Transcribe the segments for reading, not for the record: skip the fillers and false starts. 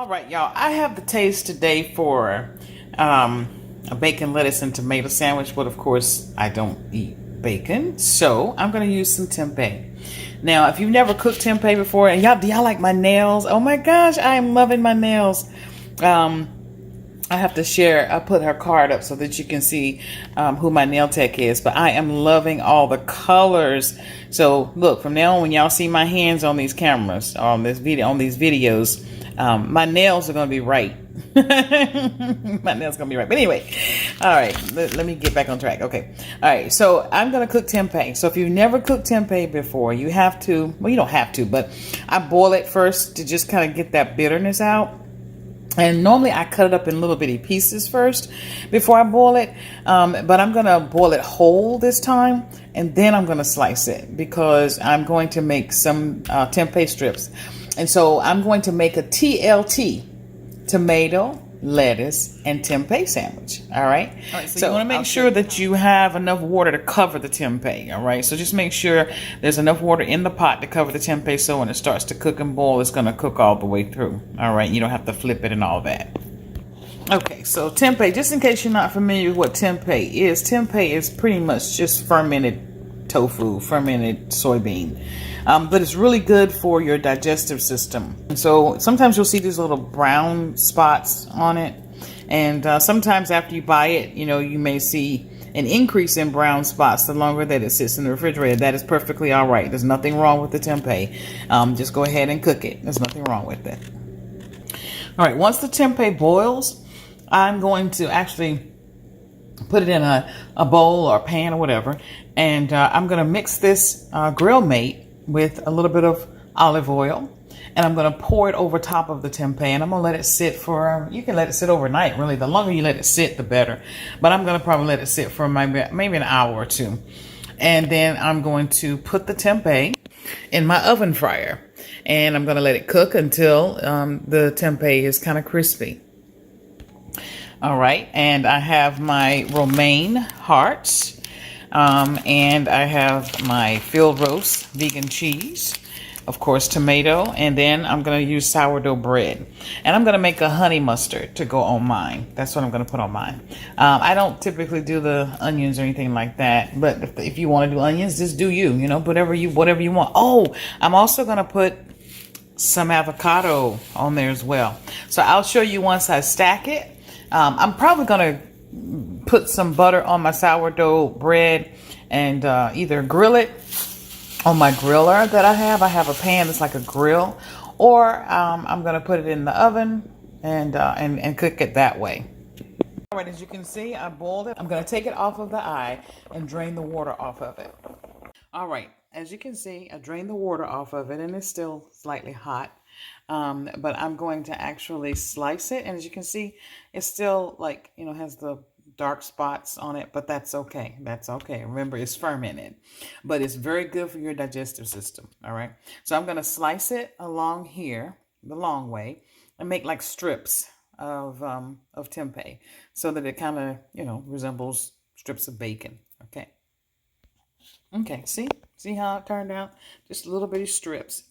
All right, y'all. I have the taste today for a bacon, lettuce, and tomato sandwich, but of course, I don't eat bacon, so I'm going to use some tempeh. Now, if you've never cooked tempeh before, and do y'all like my nails? Oh my gosh, I am loving my nails. I have to share, I put her card up so that you can see who my nail tech is, but I am loving all the colors. So look, from now on, when y'all see my hands on these cameras, on this video, on these videos, my nails are going to be right. My nails going to be right. But anyway, all right, let me get back on track. Okay. All right. So I'm going to cook tempeh. So if you've never cooked tempeh before, you have to, well, you don't have to, but I boil it first to just kind of get that bitterness out. And normally I cut it up in little bitty pieces first before I boil it. But I'm going to boil it whole this time. And then I'm going to slice it because I'm going to make some tempeh strips. And so I'm going to make a TLT, tomato, lettuce, and tempeh sandwich. All right. So you want to make sure that you have enough water to cover the tempeh. All right. So just make sure there's enough water in the pot to cover the tempeh. So when it starts to cook and boil, it's going to cook all the way through. All right. You don't have to flip it and all that. Okay. So tempeh, just in case you're not familiar with what tempeh is pretty much just fermented tofu, fermented soybean. But it's really good for your digestive system. And so sometimes you'll see these little brown spots on it. And sometimes after you buy it, you may see an increase in brown spots the longer that it sits in the refrigerator. That is perfectly all right. There's nothing wrong with the tempeh. Just go ahead and cook it. There's nothing wrong with it. All right, once the tempeh boils, I'm going to actually put it in a bowl or a pan or whatever. And I'm going to mix this grill mate with a little bit of olive oil, and I'm going to pour it over top of the tempeh, and I'm going to let it sit for, you can let it sit overnight, really. The longer you let it sit, the better. But I'm going to probably let it sit for maybe an hour or two. And then I'm going to put the tempeh in my oven fryer, and I'm going to let it cook until the tempeh is kind of crispy. All right, and I have my romaine hearts. And I have my field roast vegan cheese, of course, tomato, and then I'm going to use sourdough bread. And I'm going to make a honey mustard to go on mine. That's what I'm going to put on mine. I don't typically do the onions or anything like that, but if you want to do onions, just do you, whatever you want. Oh, I'm also going to put some avocado on there as well. So I'll show you once I stack it. I'm probably going to put some butter on my sourdough bread and either grill it on my griller that I have. I have a pan that's like a grill, or I'm going to put it in the oven and cook it that way. All right, as you can see, I boiled it. I'm going to take it off of the eye and drain the water off of it. All right, as you can see, I drained the water off of it, and it's still slightly hot. But I'm going to actually slice it, and as you can see, it's still like, has the dark spots on it, but that's okay. That's okay. Remember, it's fermented, but it's very good for your digestive system. All right. So I'm going to slice it along here, the long way, and make like strips of tempeh so that it kind of, resembles strips of bacon. Okay. Okay. See how it turned out? Just little bitty strips.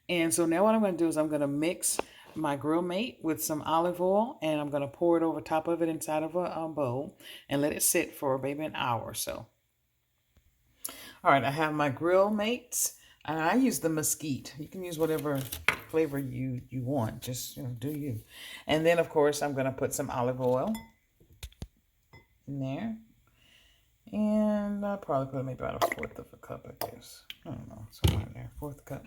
And so now what I'm going to do is I'm going to mix my grill mate with some olive oil, and I'm going to pour it over top of it inside of a bowl and let it sit for maybe an hour or so. All right, I have my grill mates, and I use the mesquite. You can use whatever flavor you want, just do you. And then of course I'm going to put some olive oil in there, and I'll probably put maybe about 1/4 of a cup, I guess. I don't know, somewhere in there, 1/4 cup.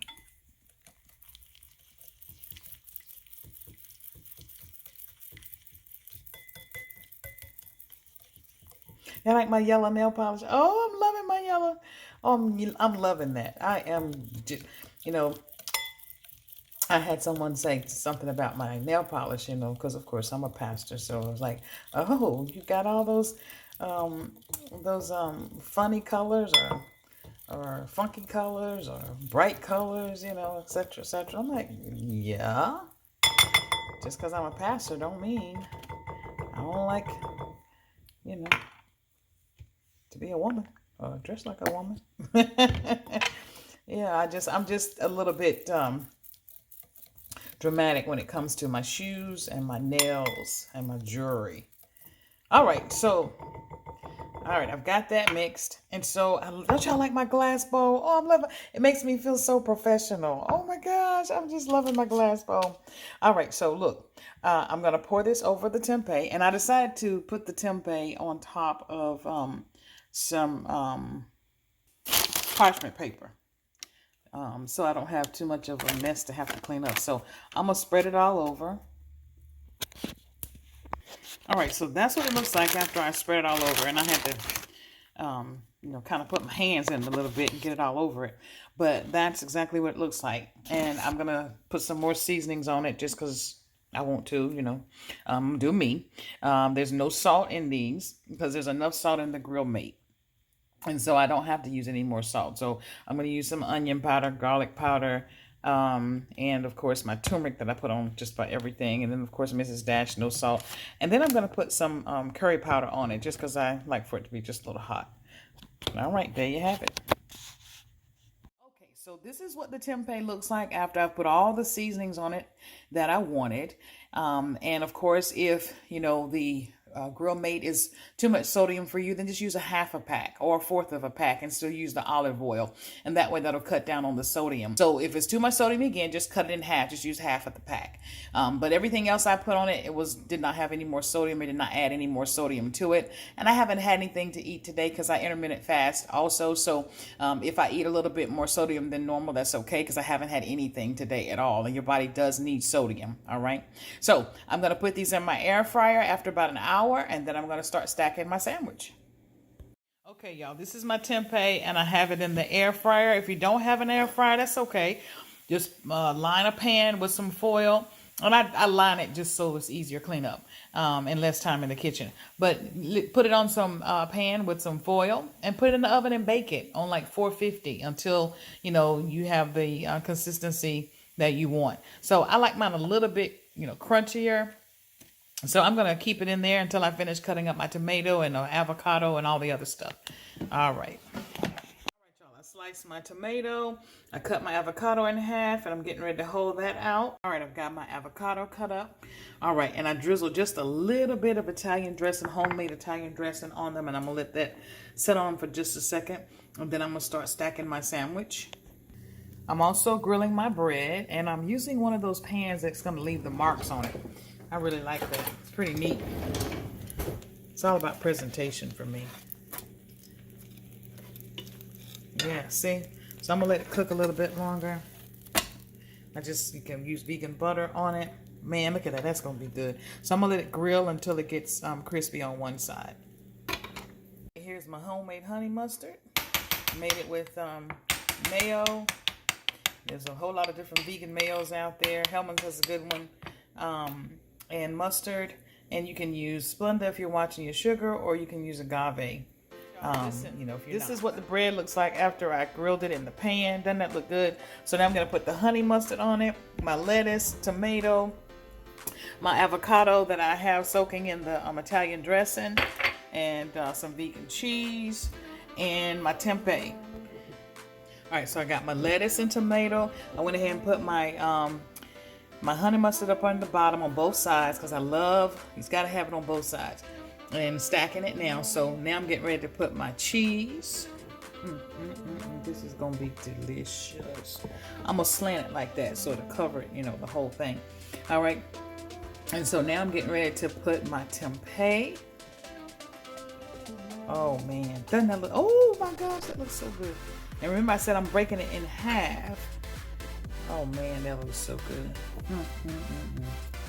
I like my yellow nail polish. Oh, I'm loving my yellow. Oh, I'm loving that. I am, I had someone say something about my nail polish, because of course I'm a pastor. So I was like, oh, you got all those funny colors or funky colors or bright colors, et cetera, et cetera. I'm like, yeah. Just because I'm a pastor don't mean I don't like, to be a woman or dress like a woman. Yeah, I'm just a little bit dramatic when it comes to my shoes and my nails and my jewelry. All right, so I've got that mixed. And so, don't y'all like my glass bowl? Oh, I'm loving it. Makes me feel so professional. Oh my gosh, I'm just loving my glass bowl. All right, so look, I'm going to pour this over the tempeh. And I decided to put the tempeh on top of some parchment paper. So I don't have too much of a mess to have to clean up. So I'm going to spread it all over. All right, so that's what it looks like after I spread it all over. And I had to, kind of put my hands in it a little bit and get it all over it. But that's exactly what it looks like. And I'm going to put some more seasonings on it just because I want to, do me. There's no salt in these because there's enough salt in the Grill Mate. And so I don't have to use any more salt. So I'm going to use some onion powder, garlic powder, and of course my turmeric that I put on just about everything. And then of course Mrs. Dash, no salt. And then I'm going to put some curry powder on it just because I like for it to be just a little hot. All right, there you have it. Okay, so this is what the tempeh looks like after I've put all the seasonings on it that I wanted. And of course, if, the Grill Mate is too much sodium for you, then just use a half a pack or a fourth of a pack and still use the olive oil. And that way that'll cut down on the sodium. So if it's too much sodium, again, just cut it in half. Just use half of the pack. But everything else I put on it, did not have any more sodium. It did not add any more sodium to it. And I haven't had anything to eat today because I intermittent fast also. So if I eat a little bit more sodium than normal, that's okay because I haven't had anything today at all. And your body does need sodium. All right. So I'm going to put these in my air fryer after about an hour. And then I'm going to start stacking my sandwich. Okay, y'all, this is my tempeh and I have it in the air fryer. If you don't have an air fryer, that's okay. Just line a pan with some foil. And I line it just so it's easier clean up and less time in the kitchen. But put it on some pan with some foil and put it in the oven and bake it on like 450 until, you have the consistency that you want. So I like mine a little bit, crunchier. So I'm going to keep it in there until I finish cutting up my tomato and avocado and all the other stuff. All right. Y'all, I sliced my tomato. I cut my avocado in half and I'm getting ready to hold that out. All right, I've got my avocado cut up. All right, and I drizzled just a little bit of Italian dressing, homemade Italian dressing on them. And I'm going to let that sit on for just a second. And then I'm going to start stacking my sandwich. I'm also grilling my bread and I'm using one of those pans that's going to leave the marks on it. I really like that. It's pretty neat. It's all about presentation for me. Yeah, see? So I'm going to let it cook a little bit longer. You can use vegan butter on it. Man, look at that. That's going to be good. So I'm going to let it grill until it gets crispy on one side. Here's my homemade honey mustard. Made it with mayo. There's a whole lot of different vegan mayos out there. Hellmann's has a good one. And mustard, and you can use Splenda if you're watching your sugar, or you can use agave. This is what the bread looks like after I grilled it in the pan. Doesn't that look good? So now I'm going to put the honey mustard on it, my lettuce, tomato, my avocado that I have soaking in the Italian dressing, and some vegan cheese, and my tempeh. All right, so I got my lettuce and tomato. I went ahead and put my my honey mustard up on the bottom on both sides because he's got to have it on both sides. And stacking it now. So now I'm getting ready to put my cheese. This is going to be delicious. I'm going to slant it like that so to cover it, the whole thing. All right. And so now I'm getting ready to put my tempeh. Oh, man. Doesn't that look? Oh, my gosh. That looks so good. And remember I said I'm breaking it in half. Oh man, that looks so good.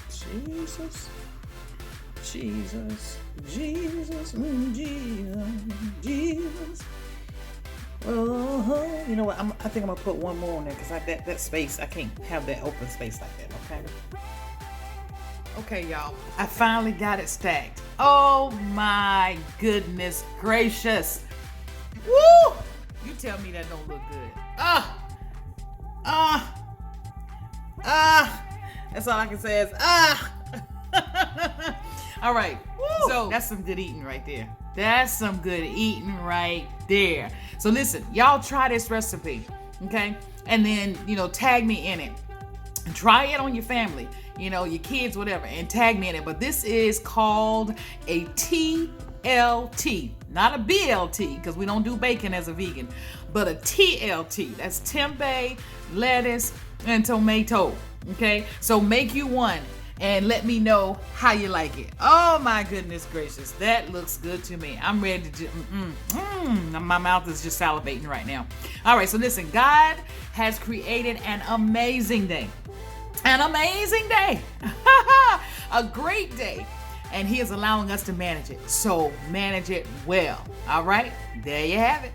Jesus. Jesus. Jesus. Jesus. Oh, you know what? I think I'm going to put one more on there because that space, I can't have that open space like that, okay? Okay, y'all. I finally got it stacked. Oh my goodness gracious. Woo! You tell me that don't look good. That's all I can say is all right. Woo. So that's some good eating right there. That's some good eating right there. So listen, y'all try this recipe, okay? And then, tag me in it. Try it on your family, your kids, whatever, and tag me in it. But this is called a TLT, not a BLT, because we don't do bacon as a vegan, but a TLT. That's tempeh, lettuce, and tomato. Okay, so make you one and let me know how you like it. Oh my goodness gracious, that looks good to me. I'm ready to my mouth is just salivating right now. All right, so listen, God has created an amazing day. An amazing day. A great day. And he is allowing us to manage it. So manage it well. All right, there you have it.